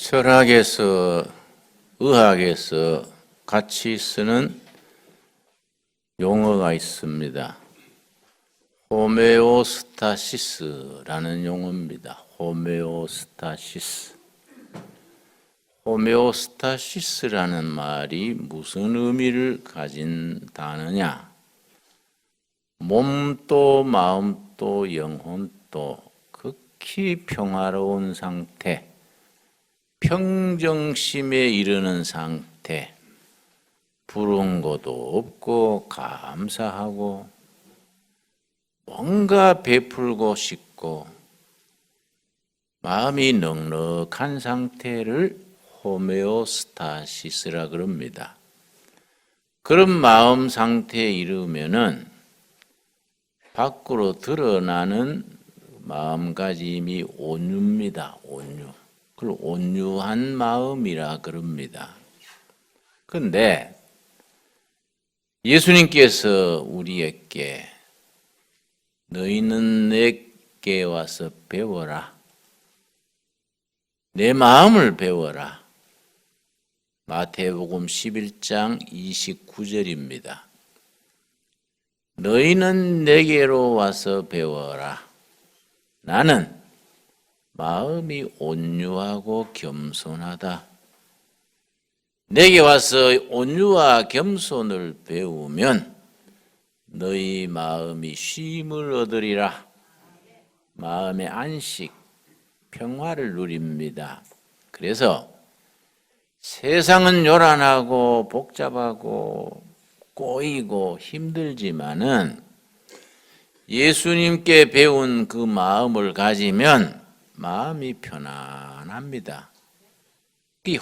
철학에서, 의학에서 같이 쓰는 용어가 있습니다. 호메오스타시스라는 용어입니다. 호메오스타시스. 호메오스타시스라는 말이 무슨 의미를 가진 단어냐? 몸도 마음도 영혼도 극히 평화로운 상태, 평정심에 이르는 상태, 부러운 것도 없고 감사하고 뭔가 베풀고 싶고 마음이 넉넉한 상태를 호메오스타시스라 그럽니다. 그런 마음 상태에 이르면은 밖으로 드러나는 마음가짐이 온유입니다. 온유. 그걸 온유한 마음이라 그럽니다. 그런데 예수님께서 우리에게 너희는 내게 와서 배워라. 내 마음을 배워라. 마태복음 11장 29절입니다. 너희는 내게로 와서 배워라. 나는 마음이 온유하고 겸손하다. 내게 와서 온유와 겸손을 배우면 너희 마음이 쉼을 얻으리라. 마음의 안식, 평화를 누립니다. 그래서 세상은 요란하고 복잡하고 꼬이고 힘들지만은 예수님께 배운 그 마음을 가지면 마음이 편안합니다. 이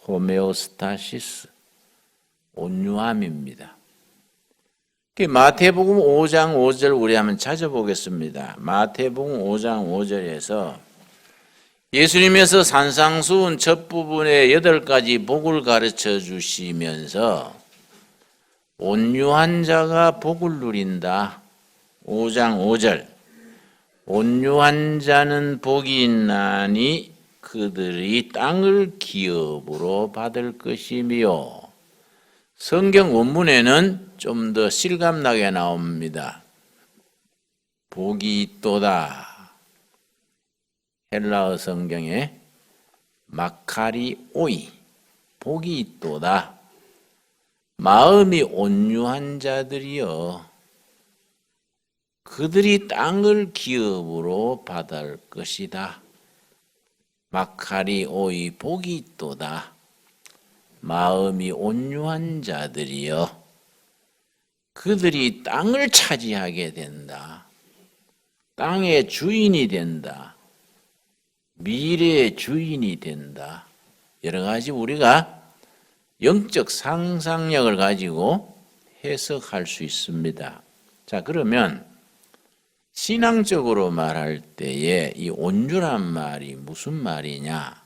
호메오스타시스, 온유함입니다. 마태복음 5장 5절 우리 한번 찾아보겠습니다. 마태복음 5장 5절에서 예수님께서 산상수훈 첫 부분에 8가지 복을 가르쳐 주시면서 온유한 자가 복을 누린다. 5장 5절 온유한 자는 복이 있나니 그들이 땅을 기업으로 받을 것이며 성경 원문에는 좀 더 실감나게 나옵니다. 복이 있도다. 헬라어 성경에 마카리오이 복이 있도다. 마음이 온유한 자들이여 그들이 땅을 기업으로 받을 것이다. 마카리오이 복이 있도다. 마음이 온유한 자들이여 그들이 땅을 차지하게 된다. 땅의 주인이 된다. 미래의 주인이 된다. 여러 가지 우리가 영적 상상력을 가지고 해석할 수 있습니다. 자, 그러면 신앙적으로 말할 때에 이 온유란 말이 무슨 말이냐?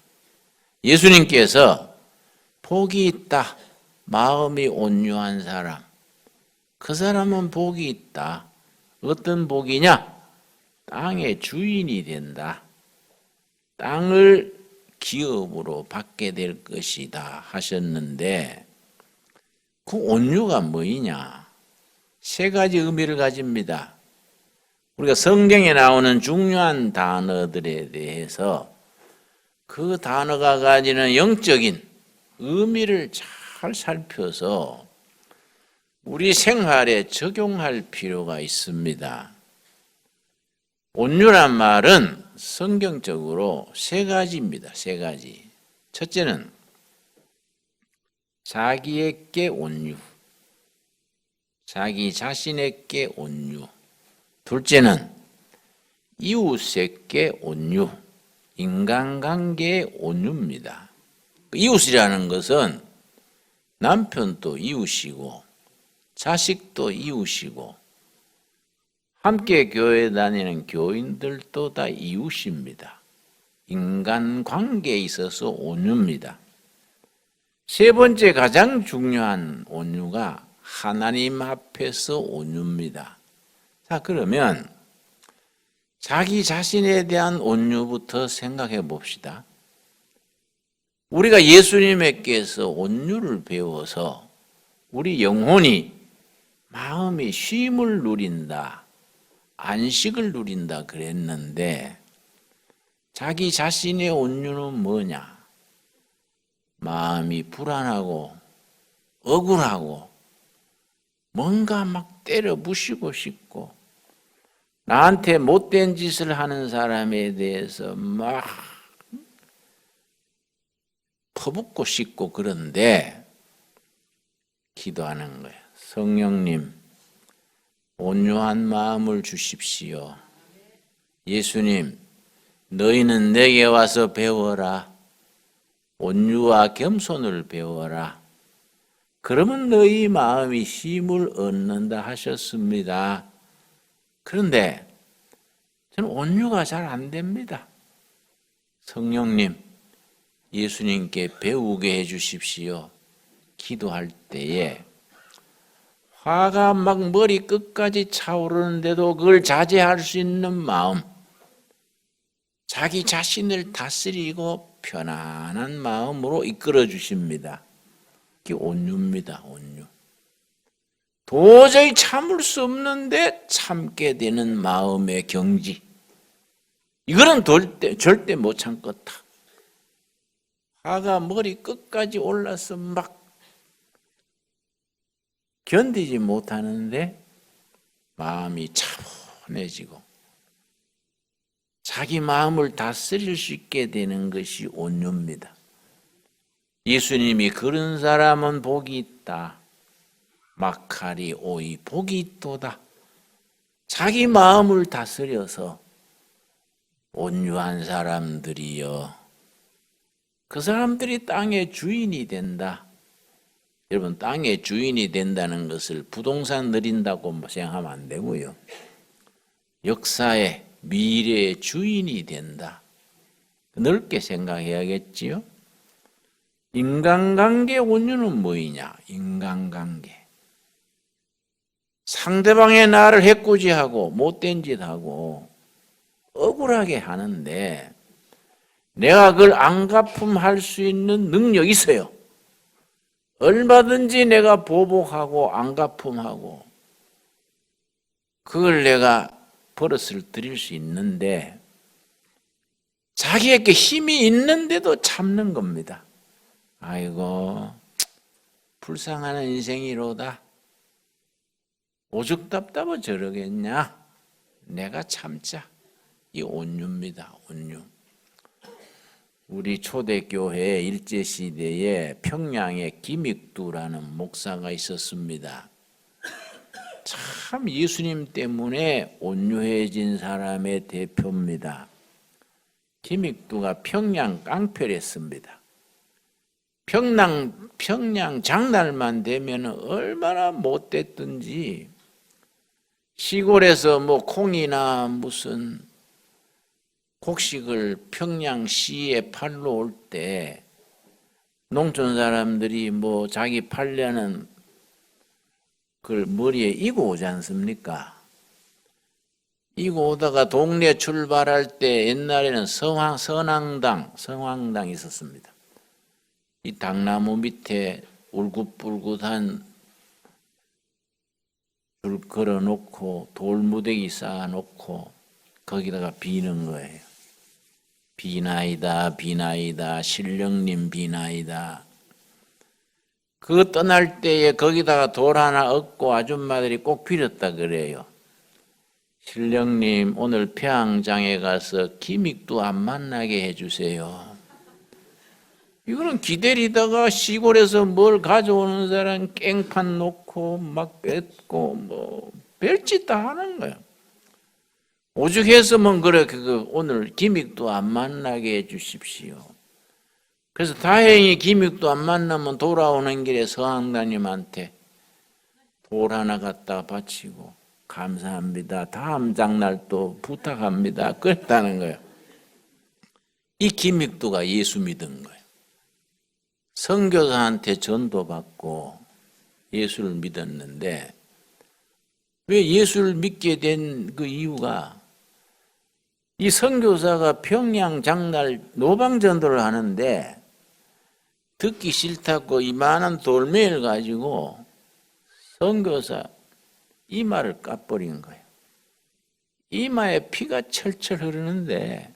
예수님께서 복이 있다. 마음이 온유한 사람. 그 사람은 복이 있다. 어떤 복이냐? 땅의 주인이 된다. 땅을 기업으로 받게 될 것이다 하셨는데 그 온유가 뭐이냐? 3가지 의미를 가집니다. 우리가 성경에 나오는 중요한 단어들에 대해서 그 단어가 가지는 영적인 의미를 잘 살펴서 우리 생활에 적용할 필요가 있습니다. 온유란 말은 성경적으로 3가지입니다. 3가지. 첫째는 자기에게 온유, 자기 자신에게 온유. 둘째는 이웃에게 온유, 인간관계의 온유입니다. 이웃이라는 것은 남편도 이웃이고 자식도 이웃이고 함께 교회 다니는 교인들도 다 이웃입니다. 인간관계에 있어서 온유입니다. 3번째 가장 중요한 온유가 하나님 앞에서 온유입니다. 자, 그러면 자기 자신에 대한 온유부터 생각해 봅시다. 우리가 예수님께서 온유를 배워서 우리 영혼이 마음이 쉼을 누린다, 안식을 누린다 그랬는데 자기 자신의 온유는 뭐냐? 마음이 불안하고 억울하고 뭔가 막 때려 부시고 싶고 나한테 못된 짓을 하는 사람에 대해서 막 퍼붓고 싶고 그런데 기도하는 거예요. 성령님, 온유한 마음을 주십시오. 예수님, 너희는 내게 와서 배워라. 온유와 겸손을 배워라. 그러면 너희 마음이 쉼을 얻는다 하셨습니다. 그런데 저는 온유가 잘 안 됩니다. 성령님, 예수님께 배우게 해 주십시오. 기도할 때에 화가 막 머리 끝까지 차오르는데도 그걸 자제할 수 있는 마음, 자기 자신을 다스리고 편안한 마음으로 이끌어 주십니다. 그게 온유입니다. 온유. 도저히 참을 수 없는데 참게 되는 마음의 경지. 이거는 절대 못 참겠다. 화가 머리 끝까지 올라서 막 견디지 못하는데 마음이 차분해지고 자기 마음을 다스릴 수 있게 되는 것이 온유입니다. 예수님이 그런 사람은 복이 있다. 마카리 오이 복이 있도다. 자기 마음을 다스려서 온유한 사람들이여. 그 사람들이 땅의 주인이 된다. 여러분, 땅의 주인이 된다는 것을 부동산 누린다고 생각하면 안 되고요. 역사의 미래의 주인이 된다. 넓게 생각해야겠지요. 인간관계 온유는 뭐이냐? 인간관계. 상대방의 나를 해코지하고 못된 짓하고 억울하게 하는데 내가 그걸 안갚음할 수 있는 능력이 있어요. 얼마든지 내가 보복하고 안갚음하고 그걸 내가 버릇을 들일 수 있는데 자기에게 힘이 있는데도 참는 겁니다. 아이고 불쌍한 인생이로다. 오죽 답답해 저러겠냐. 내가 참자. 이 온유입니다. 온유. 우리 초대교회 일제시대에 평양에 김익두라는 목사가 있었습니다. 참 예수님 때문에 온유해진 사람의 대표입니다. 김익두가 평양 깡패를 했습니다. 평양 장날만 되면 얼마나 못됐든지 시골에서 뭐 콩이나 무슨 곡식을 평양시에 팔러 올 때 농촌 사람들이 뭐 자기 팔려는 그걸 머리에 이고 오지 않습니까? 이고 오다가 동네 출발할 때 옛날에는 성황당 있었습니다. 이 당나무 밑에 울긋불긋한 줄 걸어놓고 돌무대기 쌓아놓고 거기다가 비는 거예요. 비나이다 비나이다 신령님 비나이다. 그 떠날 때에 거기다가 돌 하나 얹고 아줌마들이 꼭 빌었다 그래요. 신령님 오늘 평양장에 가서 김익두 안 만나게 해주세요. 이거는 기다리다가 시골에서 뭘 가져오는 사람 깽판 놓고 막 뺏고 뭐 별짓 다 하는 거예요. 오죽했으면 그래 오늘 김익두 안 만나게 해주십시오. 그래서 다행히 김익두 안 만나면 돌아오는 길에 서항다님한테 돌 하나 갖다 바치고 감사합니다. 다음 장날 또 부탁합니다. 그랬다는 거예요. 이 김익두가 예수 믿은 거예요. 선교사한테 전도받고 예수를 믿었는데 왜 예수를 믿게 된 그 이유가 이 선교사가 평양 장날 노방전도를 하는데 듣기 싫다고 이만한 돌멩이를 가지고 선교사 이마를 까버린 거예요. 이마에 피가 철철 흐르는데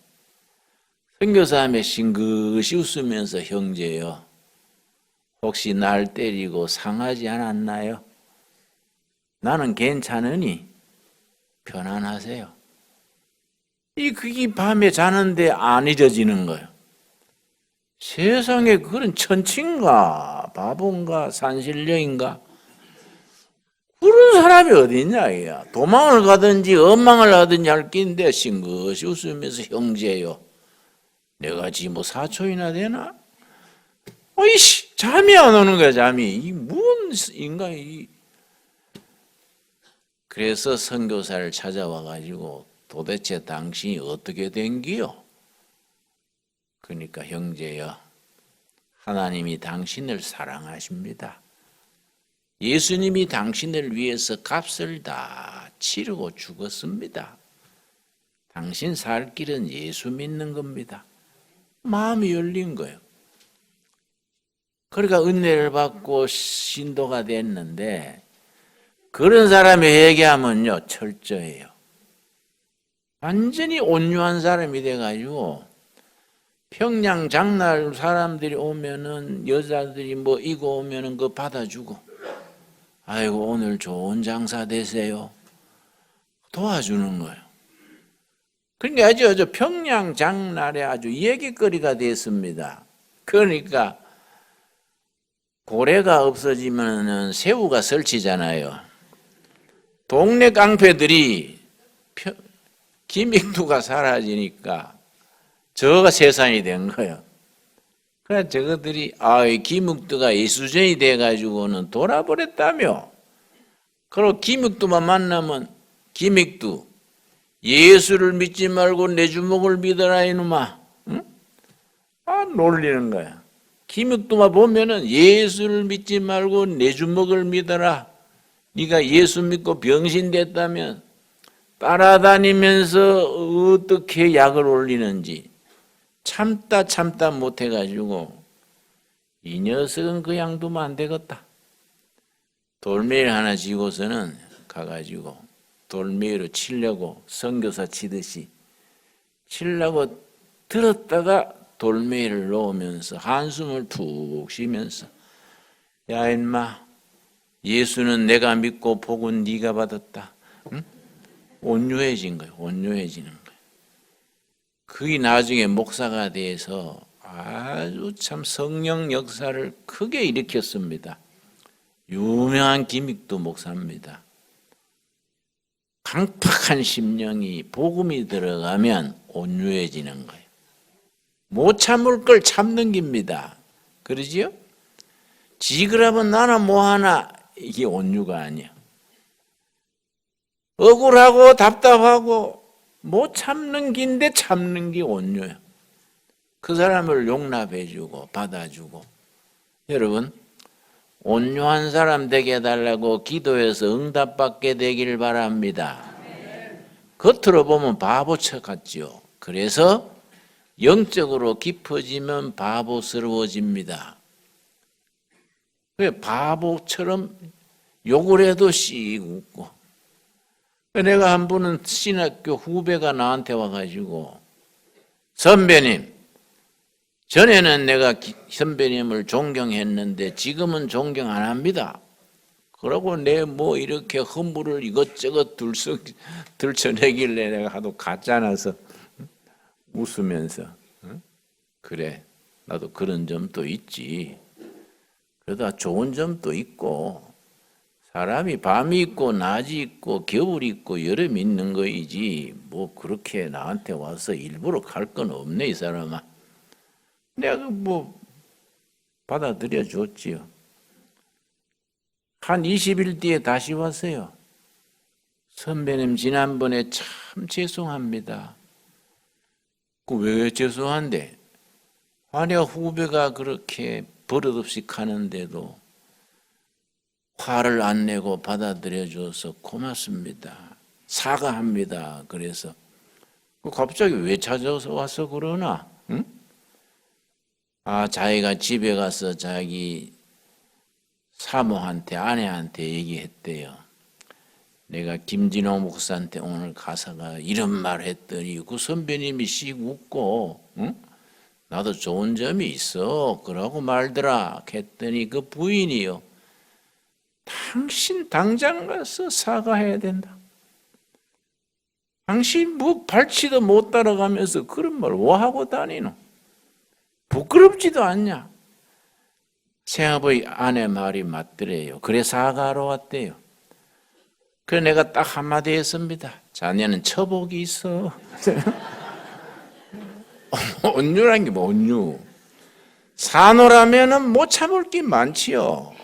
선교사님이 싱긋이 웃으면서 형제요, 혹시 날 때리고 상하지 않았나요? 나는 괜찮으니 편안하세요. 그게 밤에 자는데 안 잊어지는 거예요. 세상에 그런 천치인가 바본가 산신령인가 그런 사람이 어디 있냐 이야. 도망을 가든지 원망을 하든지 할 낀데 싱긋이 웃으면서 형제요, 내가 지금 뭐 사촌이나 되나? 어이씨, 잠이 안 오는 거야. 잠이. 이 뭔 인간이. 그래서 선교사를 찾아와 가지고 도대체 당신이 어떻게 된 기요? 그러니까 형제여, 하나님이 당신을 사랑하십니다. 예수님이 당신을 위해서 값을 다 치르고 죽었습니다. 당신 살 길은 예수 믿는 겁니다. 마음이 열린 거예요. 그러니까 은혜를 받고 신도가 됐는데, 그런 사람이 얘기하면요 철저해요. 완전히 온유한 사람이 돼가지고 평양 장날 사람들이 오면은, 여자들이 뭐 이거 오면은 그거 받아주고, 아이고 오늘 좋은 장사 되세요, 도와주는 거예요. 그러니까 아주 평양 장날에 아주 얘기거리가 됐습니다. 그러니까 고래가 없어지면은 새우가 설치잖아요. 동네 깡패들이 김익두가 사라지니까 저가 세상이 된 거예요. 그래 저것들이 김익두가 예수전이 돼가지고는 돌아버렸다며. 그리고 김익두만 만나면 김익두 예수를 믿지 말고 내 주먹을 믿어라 이놈아. 응? 놀리는 거야. 김익두만 보면은 예수를 믿지 말고 내 주먹을 믿어라. 네가 예수 믿고 병신됐다면 따라다니면서 어떻게 약을 올리는지 참다 못해가지고 이 녀석은 그냥 두면 안 되겠다. 돌멩이 하나 쥐고서는 가가지고 돌멩이로 치려고 선교사 치듯이 치려고 들었다가 돌멩이를 놓으면서 한숨을 푹 쉬면서, 야 인마, 예수는 내가 믿고 복은 네가 받았다. 응? 온유해진 거예요. 온유해지는 거예요. 그게 나중에 목사가 돼서 아주 참 성령 역사를 크게 일으켰습니다. 유명한 김익두 목사입니다. 강팍한 심령이 복음이 들어가면 온유해지는 거예요. 못 참을 걸 참는 겁니다. 그러지요? 지그러면 나는 뭐하나, 이게 온유가 아니야. 억울하고 답답하고 못 참는 긴데 참는 게 온유야. 그 사람을 용납해주고 받아주고. 여러분, 온유한 사람 되게 해달라고 기도해서 응답받게 되길 바랍니다. 겉으로 보면 바보처 같죠. 그래서 영적으로 깊어지면 바보스러워집니다. 왜 바보처럼 욕을 해도 씩 웃고. 내가 한 번은 신학교 후배가 나한테 와가지고, 선배님, 전에는 내가 선배님을 존경했는데 지금은 존경 안 합니다. 그러고 내 뭐 이렇게 허물을 이것저것 들춰내길래 내가 하도 가짜나서 웃으면서, 그래, 나도 그런 점도 있지. 그러다 좋은 점도 있고, 사람이 밤이 있고 낮이 있고 겨울이 있고 여름이 있는 거이지 뭐 그렇게 나한테 와서 일부러 갈 건 없네 이 사람아. 내가 뭐 받아들여 줬지요. 한 20일 뒤에 다시 왔어요. 선배님, 지난번에 참 죄송합니다. 왜 죄송한데? 아니 후배가 그렇게 버릇없이 가는데도 화를 안 내고 받아들여 줘서 고맙습니다. 사과합니다. 그래서 갑자기 왜 찾아서 와서 그러나? 응? 자기가 집에 가서 자기 사모한테, 아내한테 얘기했대요. 내가 김진호 목사한테 오늘 가사가 이런 말 했더니 그 선배님이 씩 웃고, 응? 나도 좋은 점이 있어 그러고 말더라 했더니 그 부인이요, 당신 당장 가서 사과해야 된다. 당신 뭐 발치도 못 따라가면서 그런 말 뭐 하고 다니노? 부끄럽지도 않냐? 새아버지 아내 말이 맞더래요. 그래 사과하러 왔대요. 그래 내가 딱 한마디 했습니다. 자네는 처복이 있어. 온유란 게 뭐 온유. 산호라면은 못 참을 게 많지요.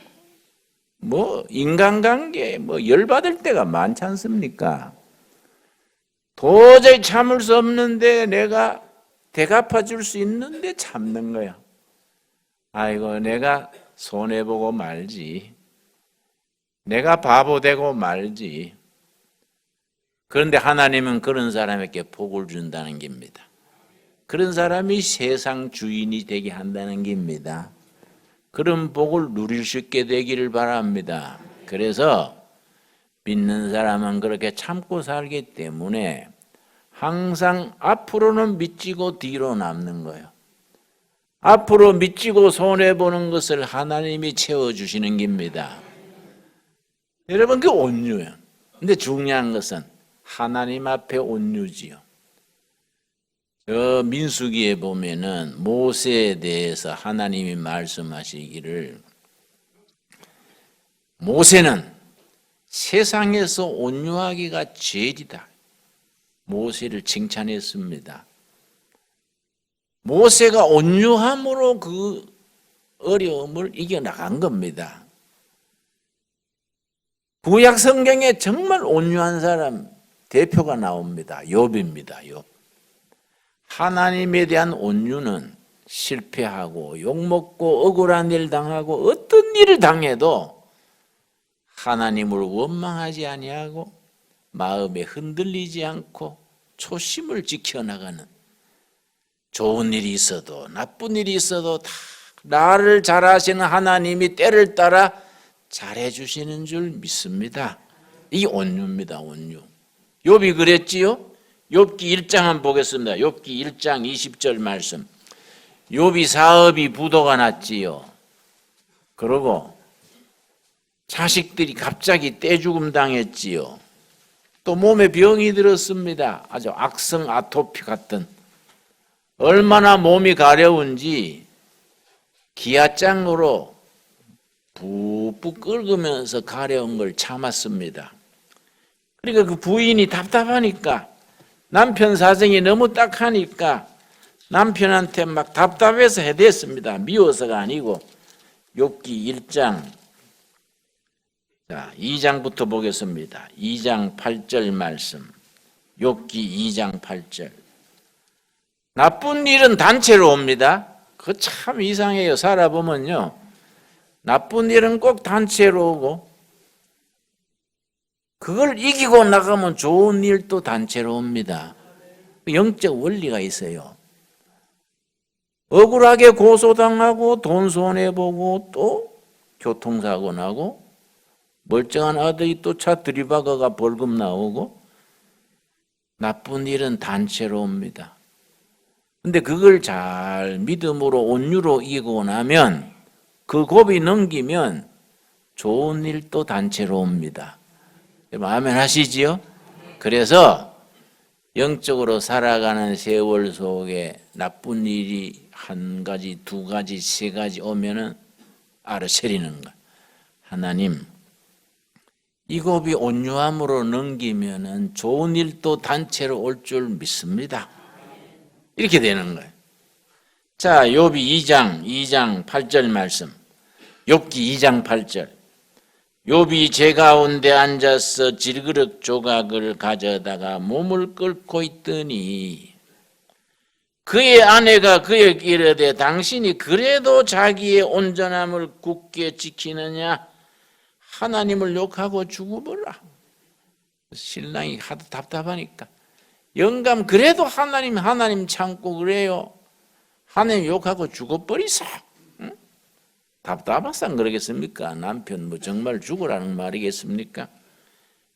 뭐 인간관계 뭐 열받을 때가 많지 않습니까? 도저히 참을 수 없는데 내가 대갚아 줄 수 있는데 참는 거야. 아이고 내가 손해보고 말지. 내가 바보 되고 말지. 그런데 하나님은 그런 사람에게 복을 준다는 겁니다. 그런 사람이 세상 주인이 되게 한다는 겁니다. 그런 복을 누릴 수 있게 되기를 바랍니다. 그래서 믿는 사람은 그렇게 참고 살기 때문에 항상 앞으로는 미치고 뒤로 남는 거예요. 앞으로 미치고 손해보는 것을 하나님이 채워주시는 겁니다. 여러분 그 온유예요. 근데 중요한 것은 하나님 앞에 온유지요. 저 민수기에 보면은 모세에 대해서 하나님이 말씀하시기를 모세는 세상에서 온유하기가 죄이다. 모세를 칭찬했습니다. 모세가 온유함으로 그 어려움을 이겨나간 겁니다. 구약 성경에 정말 온유한 사람 대표가 나옵니다. 욥입니다. 욥. 하나님에 대한 온유는 실패하고 욕먹고 억울한 일 당하고 어떤 일을 당해도 하나님을 원망하지 아니하고 마음에 흔들리지 않고 초심을 지켜나가는, 좋은 일이 있어도 나쁜 일이 있어도 다 나를 잘하시는 하나님이 때를 따라 잘해주시는 줄 믿습니다. 이게 온유입니다. 온유. 욥이 그랬지요. 욥기 1장 한번 보겠습니다. 욥기 1장 20절 말씀. 욥이 사업이 부도가 났지요. 그러고 자식들이 갑자기 떼죽음 당했지요. 또 몸에 병이 들었습니다. 아주 악성 아토피 같은. 얼마나 몸이 가려운지 기아장으로 푹푹 끓으면서 가려운 걸 참았습니다. 그러니까 그 부인이 답답하니까, 남편 사정이 너무 딱하니까 남편한테 막 답답해서 해댔습니다. 미워서가 아니고. 욥기 1장, 자 2장부터 보겠습니다. 2장 8절 말씀. 욥기 2장 8절. 나쁜 일은 단체로 옵니다. 그거 참 이상해요. 살아보면요, 나쁜 일은 꼭 단체로 오고 그걸 이기고 나가면 좋은 일도 단체로 옵니다. 영적 원리가 있어요. 억울하게 고소당하고 돈 손해보고 또 교통사고 나고 멀쩡한 아들이 또 차 들이박아가 벌금 나오고 나쁜 일은 단체로 옵니다. 근데 그걸 잘 믿음으로 온유로 이기고 나면, 그 고비 넘기면 좋은 일도 단체로 옵니다. 아멘 하시지요? 그래서 영적으로 살아가는 세월 속에 나쁜 일이 한 가지, 두 가지, 세 가지 오면은 알아차리는 거. 하나님, 이 고비 온유함으로 넘기면은 좋은 일도 단체로 올 줄 믿습니다. 이렇게 되는 거예요. 자, 욥이 2장 8절 말씀. 욥기 2장 8절. 욥이 제 가운데 앉아서 질그릇 조각을 가져다가 몸을 끓고 있더니 그의 아내가 그에게 이르되 당신이 그래도 자기의 온전함을 굳게 지키느냐? 하나님을 욕하고 죽어보라. 신랑이 하도 답답하니까 영감 그래도 하나님 참고 그래요. 하나님 욕하고 죽어버리사. 응? 답답해서 안 그러겠습니까? 남편 뭐 정말 죽으라는 말이겠습니까?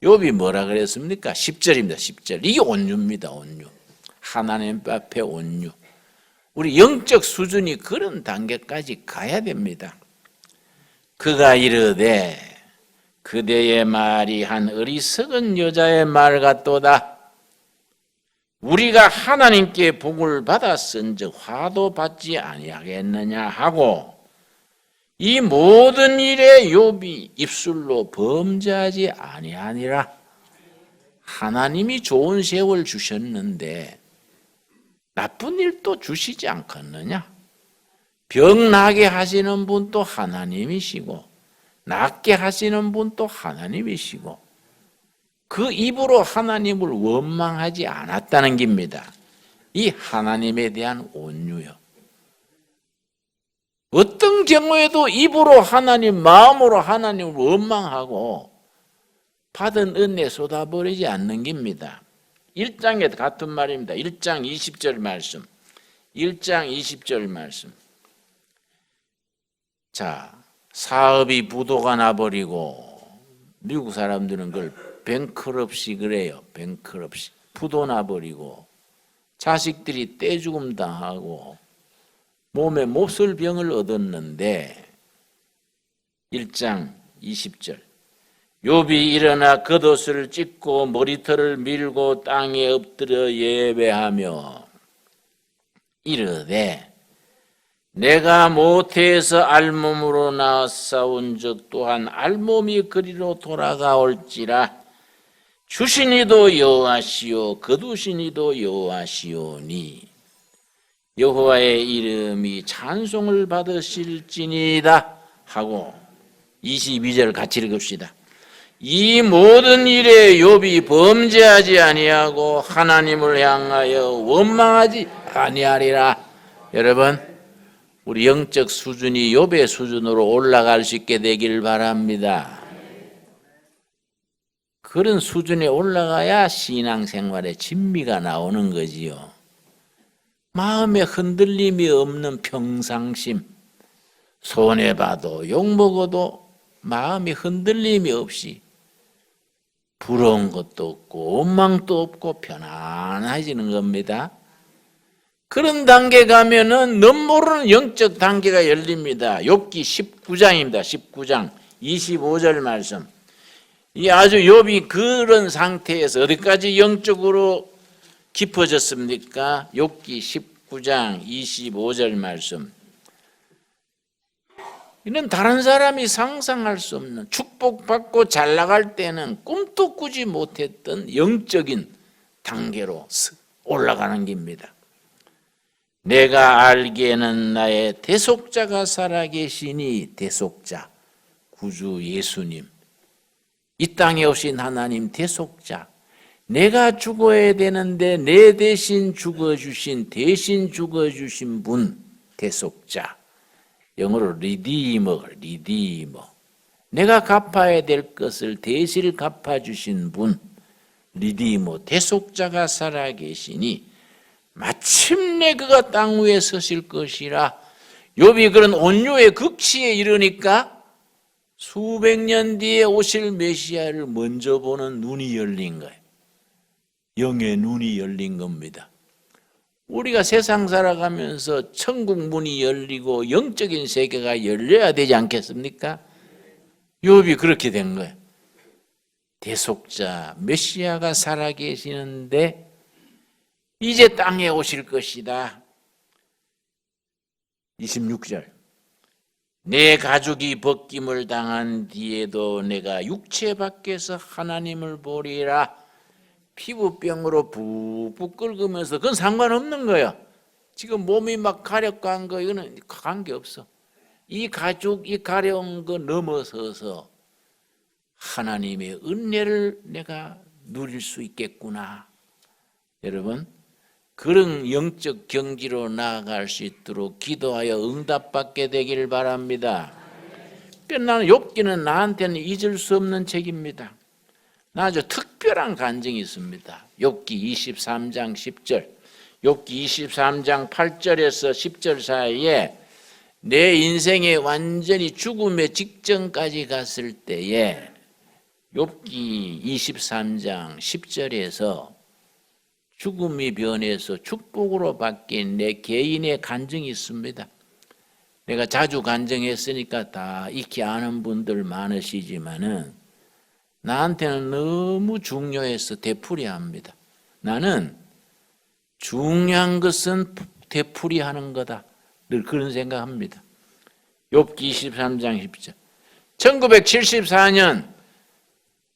욥이 뭐라 그랬습니까? 10절입니다. 10절. 이게 온유입니다. 온유. 하나님 앞에 온유. 우리 영적 수준이 그런 단계까지 가야 됩니다. 그가 이르되 그대의 말이 한 어리석은 여자의 말 같도다. 우리가 하나님께 복을 받았은즉 화도 받지 아니하겠느냐 하고 이 모든 일에 욥이 입술로 범죄하지 아니하니라. 하나님이 좋은 세월 주셨는데 나쁜 일도 주시지 않겠느냐? 병 나게 하시는 분도 하나님이시고 낫게 하시는 분도 하나님이시고 그 입으로 하나님을 원망하지 않았다는 겁니다. 이 하나님에 대한 온유요. 어떤 경우에도 입으로 하나님, 마음으로 하나님을 원망하고 받은 은혜 쏟아버리지 않는 겁니다. 1장에 같은 말입니다. 1장 20절 말씀. 1장 20절 말씀. 자, 사업이 부도가 나버리고 미국 사람들은 그걸 뱅크럽시 그래요. 뱅크럽시. 부도 나버리고 자식들이 떼죽음 당하고 몸에 몹쓸 병을 얻었는데 1장 20절 욥이 일어나 겉옷을 찢고 머리털을 밀고 땅에 엎드려 예배하며 이르되 내가 모태에서 알몸으로 나싸운 적 또한 알몸이 그리로 돌아가올지라 주신 이도 여호와시오 거두신 이도 여호와시오니 여호와의 이름이 찬송을 받으실지니이다 하고 22절 같이 읽읍시다. 이 모든 일에 욥이 범죄하지 아니하고 하나님을 향하여 원망하지 아니하리라. 여러분 우리 영적 수준이 욥의 수준으로 올라갈 수 있게 되길 바랍니다. 그런 수준에 올라가야 신앙생활에 진미가 나오는 거지요. 마음에 흔들림이 없는 평상심, 손해봐도 욕먹어도 마음이 흔들림이 없이 부러운 것도 없고 원망도 없고 편안해지는 겁니다. 그런 단계 가면은 넌 모르는 영적 단계가 열립니다. 욥기 19장입니다. 19장 25절 말씀. 이 아주 욥이 그런 상태에서 어디까지 영적으로 깊어졌습니까? 욥기 19장 25절 말씀. 이는 다른 사람이 상상할 수 없는 축복받고 잘 나갈 때는 꿈도 꾸지 못했던 영적인 단계로 올라가는 겁니다. 내가 알기에는 나의 대속자가 살아계시니 대속자, 구주 예수님. 이 땅에 오신 하나님 대속자. 내가 죽어야 되는데 내 대신 죽어주신 분 대속자. 영어로 리디머. 내가 갚아야 될 것을 대신 갚아주신 분 리디머 대속자가 살아계시니 마침내 그가 땅 위에 서실 것이라. 욥이 그런 온유의 극치에 이르니까 수백 년 뒤에 오실 메시아를 먼저 보는 눈이 열린 거예요. 영의 눈이 열린 겁니다. 우리가 세상 살아가면서 천국 문이 열리고 영적인 세계가 열려야 되지 않겠습니까? 욥이 그렇게 된 거예요. 대속자 메시아가 살아계시는데 이제 땅에 오실 것이다. 26절 내 가죽이 벗김을 당한 뒤에도 내가 육체 밖에서 하나님을 보리라. 피부병으로 푹푹 끓으면서 그건 상관없는 거예요. 지금 몸이 막 가렵고 거 이거는 관계없어. 이 가죽, 이 가려운 거 넘어서서 하나님의 은혜를 내가 누릴 수 있겠구나. 여러분 그런 영적 경지로 나아갈 수 있도록 기도하여 응답받게 되길 바랍니다. 나는 욥기는 나한테는 잊을 수 없는 책입니다. 아주 특별한 간증이 있습니다. 욥기 23장 10절, 욥기 23장 8절에서 10절 사이에 내 인생에 완전히 죽음의 직전까지 갔을 때에 욥기 23장 10절에서 죽음이 변해서 축복으로 바뀐 내 개인의 간증이 있습니다. 내가 자주 간증했으니까 다 익히 아는 분들 많으시지만은 나한테는 너무 중요해서 되풀이합니다. 나는 중요한 것은 되풀이하는 거다. 늘 그런 생각합니다. 욥기 23장 10절. 1974년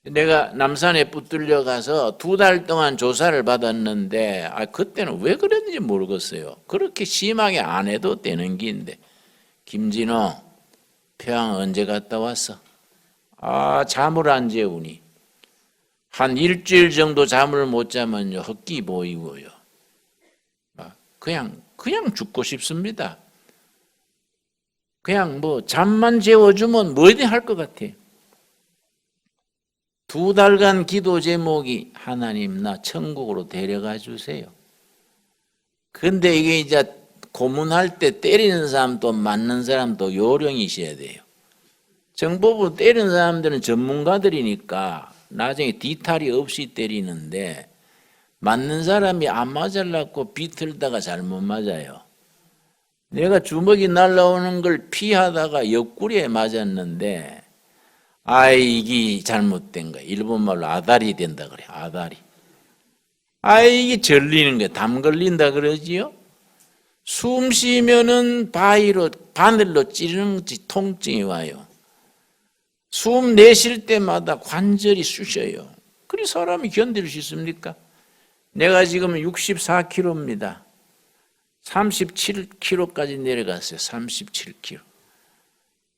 내가 남산에 붙들려 가서 2달 동안 조사를 받았는데 그때는 왜 그랬는지 모르겠어요. 그렇게 심하게 안 해도 되는 긴데 김진호 평양 언제 갔다 왔어? 잠을 안 재우니 한 일주일 정도 잠을 못 자면요 헛기 보이고요. 그냥 죽고 싶습니다. 그냥 잠만 재워주면 뭐든 할 것 같아요. 2달간 기도 제목이 하나님 나 천국으로 데려가 주세요. 근데 이게 이제 고문할 때 때리는 사람도 맞는 사람도 요령이셔야 돼요. 정보부 때리는 사람들은 전문가들이니까 나중에 뒤탈이 없이 때리는데 맞는 사람이 안 맞으려고 비틀다가 잘못 맞아요. 내가 주먹이 날라오는 걸 피하다가 옆구리에 맞았는데 이게 잘못된 거야. 일본말로 아다리 된다 그래. 아다리. 이게 절리는 거야. 담 걸린다 그러지요. 숨 쉬면은 바늘로 찌르는 통증이 와요. 숨 내쉴 때마다 관절이 쑤셔요. 그리 사람이 견딜 수 있습니까? 내가 지금 64kg입니다. 37kg까지 내려갔어요. 37kg.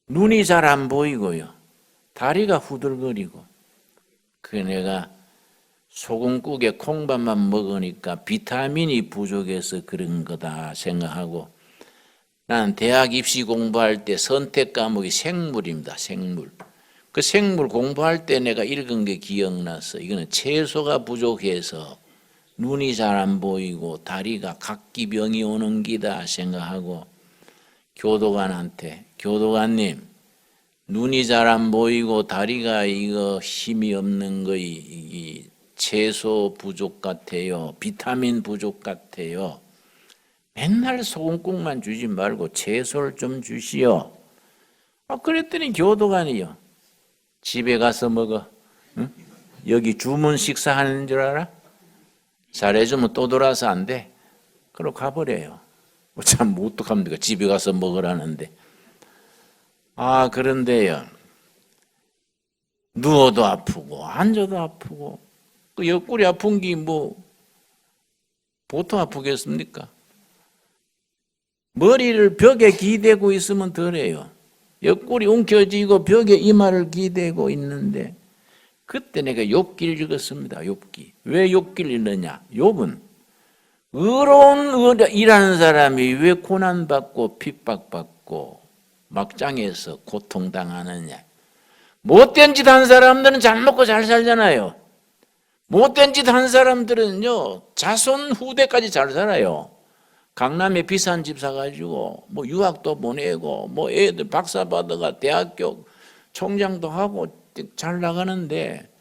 눈이 잘 안 보이고요. 다리가 후들거리고. 내가 소금국에 콩밥만 먹으니까 비타민이 부족해서 그런 거다 생각하고 난 대학 입시 공부할 때 선택 과목이 생물입니다. 생물. 그 생물 공부할 때 내가 읽은 게 기억났어. 이거는 채소가 부족해서 눈이 잘 안 보이고 다리가 각기병이 오는 기다 생각하고 교도관한테 교도관님 눈이 잘 안 보이고 다리가 이거 힘이 없는 거 이 채소 부족 같아요. 비타민 부족 같아요. 맨날 소금국만 주지 말고 채소를 좀 주시오. 그랬더니 교도관이요. 집에 가서 먹어. 응? 여기 주문 식사하는 줄 알아? 잘해주면 또 돌아서 안 돼. 그러고 가버려요. 참 어떡합니까? 집에 가서 먹으라는데. 그런데요. 누워도 아프고 앉아도 아프고 그 옆구리 아픈 게 보통 아프겠습니까? 머리를 벽에 기대고 있으면 덜해요. 옆구리 움켜쥐고 벽에 이마를 기대고 있는데 그때 내가 욥기를 읽었습니다. 욥기. 왜 욥기를 읽느냐? 욥은 의로운 일하는 사람이 왜 고난받고 핍박받고 막장에서 고통당하느냐? 못된 짓 한 사람들은 잘 먹고 잘 살잖아요. 못된 짓 한 사람들은요 자손 후대까지 잘 살아요. 강남에 비싼 집 사가지고 유학도 보내고 애들 박사 받아가 대학교 총장도 하고 잘 나가는데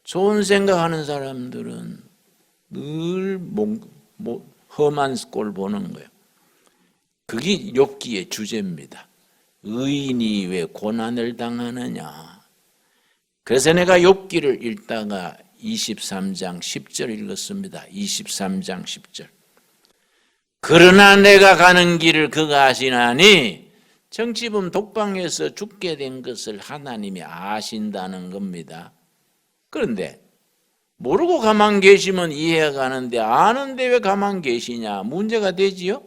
좋은 생각하는 사람들은 늘 험한 꼴 보는 거예요. 그게 욥기의 주제입니다. 의인이 왜 고난을 당하느냐. 그래서 내가 욥기를 읽다가 23장 10절 읽었습니다. 23장 10절. 그러나 내가 가는 길을 그가 아시나니 정치범 독방에서 죽게 된 것을 하나님이 아신다는 겁니다. 그런데 모르고 가만 계시면 이해가 가는데 아는데 왜 가만 계시냐 문제가 되지요.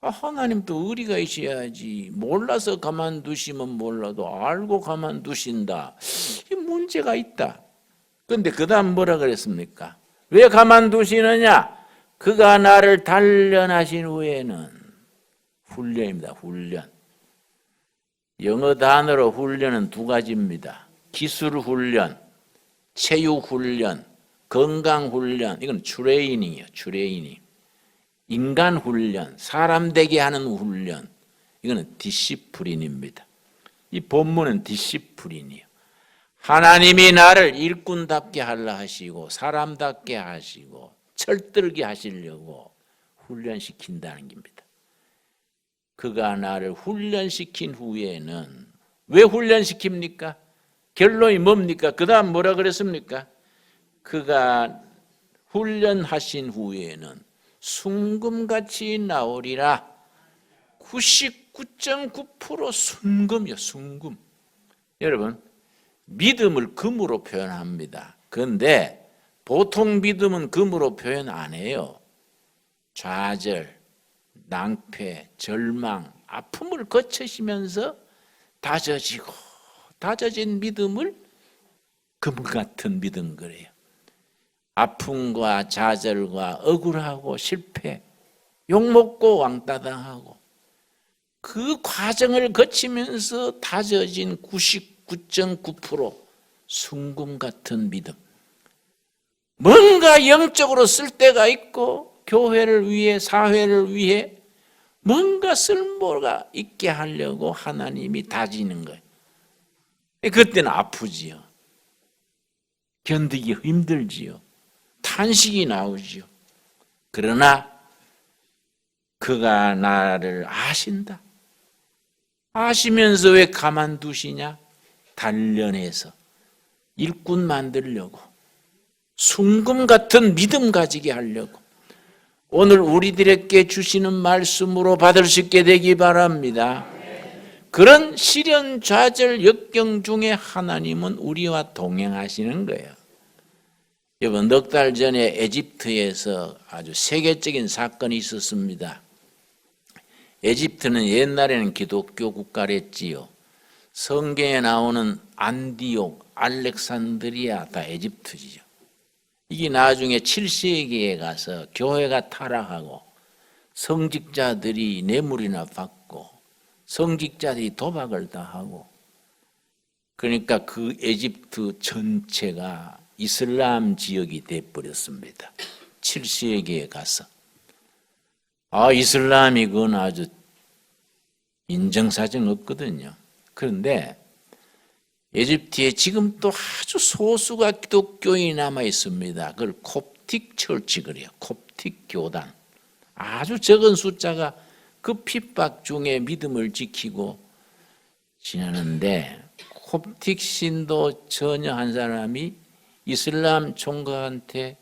하나님도 의리가 있어야지. 몰라서 가만두시면 몰라도 알고 가만두신다. 이 문제가 있다. 그런데 그 다음 뭐라 그랬습니까? 왜 가만두시느냐? 그가 나를 단련하신 후에는 훈련입니다. 훈련. 영어 단어로 훈련은 두 가지입니다. 기술 훈련, 체육훈련, 건강훈련, 이건 트레이닝이에요. 트레이닝. 인간훈련, 사람 되게 하는 훈련, 이거는 디시플린입니다. 이 본문은 디시플린이에요. 하나님이 나를 일꾼답게 하려 하시고 사람답게 하시고 철들게 하시려고 훈련시킨다는 겁니다. 그가 나를 훈련시킨 후에는 왜 훈련시킵니까? 결론이 뭡니까? 그 다음 뭐라 그랬습니까? 그가 훈련하신 후에는 순금같이 나오리라. 99.9% 순금이요. 순금. 여러분 믿음을 금으로 표현합니다. 그런데 보통 믿음은 금으로 표현 안 해요. 좌절, 낭패, 절망, 아픔을 거치시면서 다져진 믿음을 금 같은 믿음 그래요. 아픔과 좌절과 억울하고 실패, 욕먹고 왕따당하고 그 과정을 거치면서 다져진 99.9% 순금 같은 믿음. 뭔가 영적으로 쓸 데가 있고 교회를 위해 사회를 위해 뭔가 쓸모가 있게 하려고 하나님이 다지는 거예요. 그때는 아프지요. 견디기 힘들지요. 탄식이 나오지요. 그러나 그가 나를 아신다. 아시면서 왜 가만두시냐? 단련해서 일꾼 만들려고 순금 같은 믿음 가지게 하려고 오늘 우리들에게 주시는 말씀으로 받을 수 있게 되기 바랍니다. 그런 시련, 좌절, 역경 중에 하나님은 우리와 동행하시는 거예요. 여러분, 넉 달 전에 에집트에서 아주 세계적인 사건이 있었습니다. 에집트는 옛날에는 기독교 국가랬지요. 성경에 나오는 안디옥, 알렉산드리아 다 에집트지요. 이게 나중에 7세기에 가서 교회가 타락하고 성직자들이 뇌물이나 받고 성직자들이 도박을 다 하고 그러니까 그 에집트 전체가 이슬람 지역이 돼버렸습니다. 7세기에 가서. 이슬람이 그건 아주 인정사정 없거든요. 그런데 에집트에 지금 또 아주 소수가 기독교인이 남아 있습니다. 그걸 콥틱 철치 그래요. 콥틱 교단. 아주 적은 숫자가 그 핍박 중에 믿음을 지키고 지내는데 콥틱 신도 처녀 한 사람이 이슬람 총각한테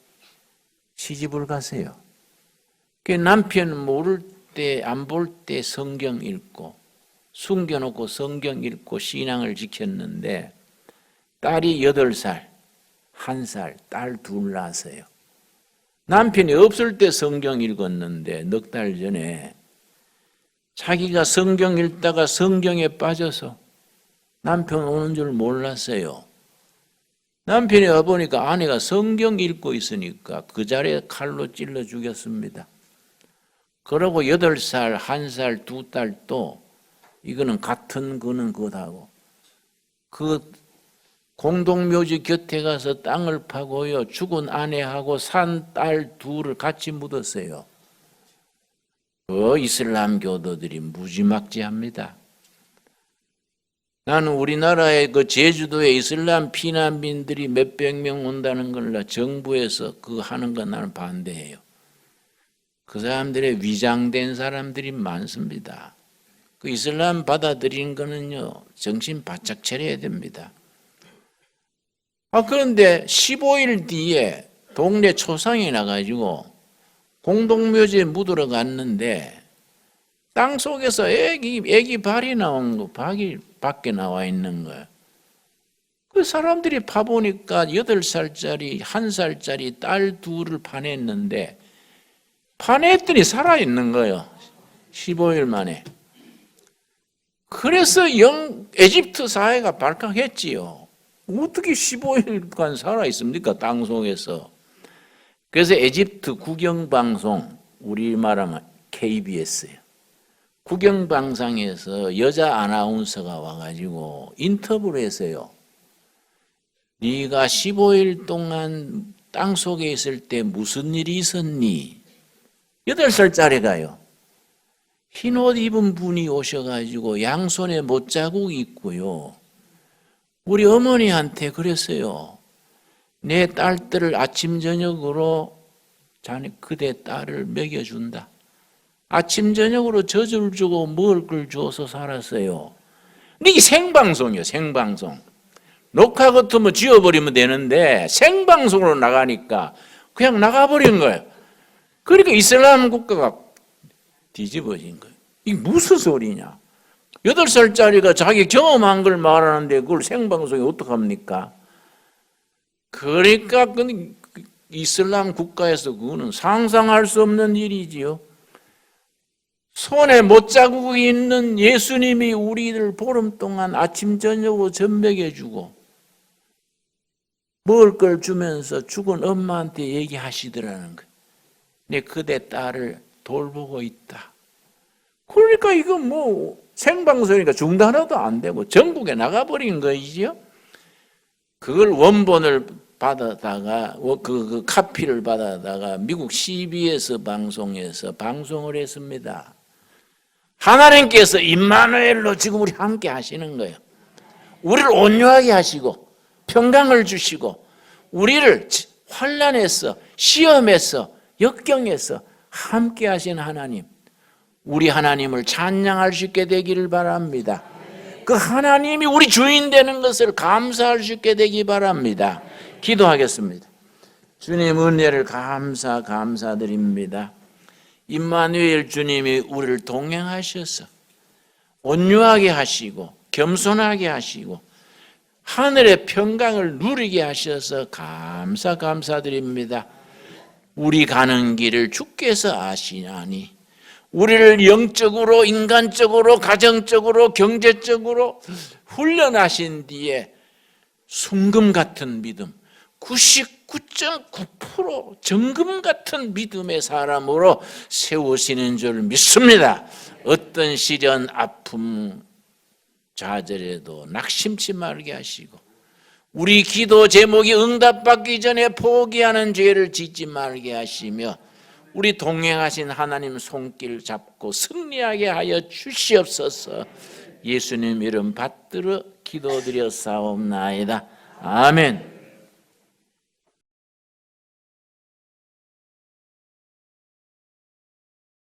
시집을 가세요. 그 남편 모를 때, 안 볼 때 성경 읽고 숨겨놓고 성경 읽고 신앙을 지켰는데 딸이 8살, 1살, 딸 둘 낳았어요. 남편이 없을 때 성경 읽었는데 넉 달 전에 자기가 성경 읽다가 성경에 빠져서 남편 오는 줄 몰랐어요. 남편이 와보니까 아내가 성경 읽고 있으니까 그 자리에 칼로 찔러 죽였습니다. 그러고 8살, 1살, 2딸도 이거는 같은 거는 그것하고 그 공동묘지 곁에 가서 땅을 파고요. 죽은 아내하고 산 딸 둘을 같이 묻었어요. 이슬람 교도들이 무지막지합니다. 나는 우리나라의 그 제주도에 이슬람 피난민들이 몇백 명 온다는 걸 정부에서 그거 하는 건 나는 반대해요. 그 사람들의 위장된 사람들이 많습니다. 그 이슬람 받아들이는 거는요, 정신 바짝 차려야 됩니다. 그런데 15일 뒤에 동네 초상에 나가지고 공동묘지에 묻으러 갔는데 땅 속에서 애기 발이 나온 거, 발이 밖에 나와 있는 거예요. 그 사람들이 파보니까 8살짜리, 1살짜리 딸 둘을 파냈는데 파냈더니 살아있는 거예요. 15일 만에. 그래서 에집트 사회가 발칵했지요. 어떻게 15일간 살아있습니까? 땅 속에서. 그래서 에집트 국영방송, 우리말하면 KBS예요. 국영방송에서 여자 아나운서가 와가지고 인터뷰를 했어요. 네가 15일 동안 땅 속에 있을 때 무슨 일이 있었니? 8살짜리가요. 흰 옷 입은 분이 오셔가지고 양손에 못자국이 있고요. 우리 어머니한테 그랬어요. 내 딸들을 아침 저녁으로 자네 그대 딸을 먹여준다. 아침 저녁으로 젖을 주고 먹을 걸 줘서 살았어요. 근데 이게 생방송이에요. 생방송. 녹화 같으면 지워버리면 되는데 생방송으로 나가니까 그냥 나가버린 거예요. 그러니까 이슬람 국가가 뒤집어진 거예요. 이게 무슨 소리냐. 8살짜리가 자기 경험한 걸 말하는데 그걸 생방송에 어떡합니까? 그러니까 이슬람 국가에서 그거는 상상할 수 없는 일이지요. 손에 못자국이 있는 예수님이 우리를 보름 동안 아침 저녁으로 젖먹여주고 먹을 걸 주면서 죽은 엄마한테 얘기하시더라는 거예요. 내 그대 딸을 돌보고 있다. 그러니까 이거 뭐 생방송이니까 중단해도 안 되고 전국에 나가버린 거이지요. 그걸 원본을 받아다가 그 카피를 받아다가 미국 CBS 방송에서 방송을 했습니다. 하나님께서 임마누엘로 지금 우리 함께 하시는 거예요. 우리를 온유하게 하시고 평강을 주시고 우리를 환난에서 시험에서 역경에서 함께 하신 하나님, 우리 하나님을 찬양할 수 있게 되기를 바랍니다. 그 하나님이 우리 주인 되는 것을 감사할 수 있게 되기 바랍니다. 기도하겠습니다. 주님 은혜를 감사드립니다. 임마누엘 주님이 우리를 동행하셔서 온유하게 하시고 겸손하게 하시고 하늘의 평강을 누리게 하셔서 감사드립니다. 우리 가는 길을 주께서 아시나니 우리를 영적으로 인간적으로 가정적으로 경제적으로 훈련하신 뒤에 순금 같은 믿음 99.9% 정금 같은 믿음의 사람으로 세우시는 줄 믿습니다. 어떤 시련 아픔 좌절에도 낙심치 말게 하시고 우리 기도 제목이 응답받기 전에 포기하는 죄를 짓지 말게 하시며 우리 동행하신 하나님 손길 잡고 승리하게 하여 주시옵소서. 예수님 이름 받들어 기도드려 사옵나이다. 아멘.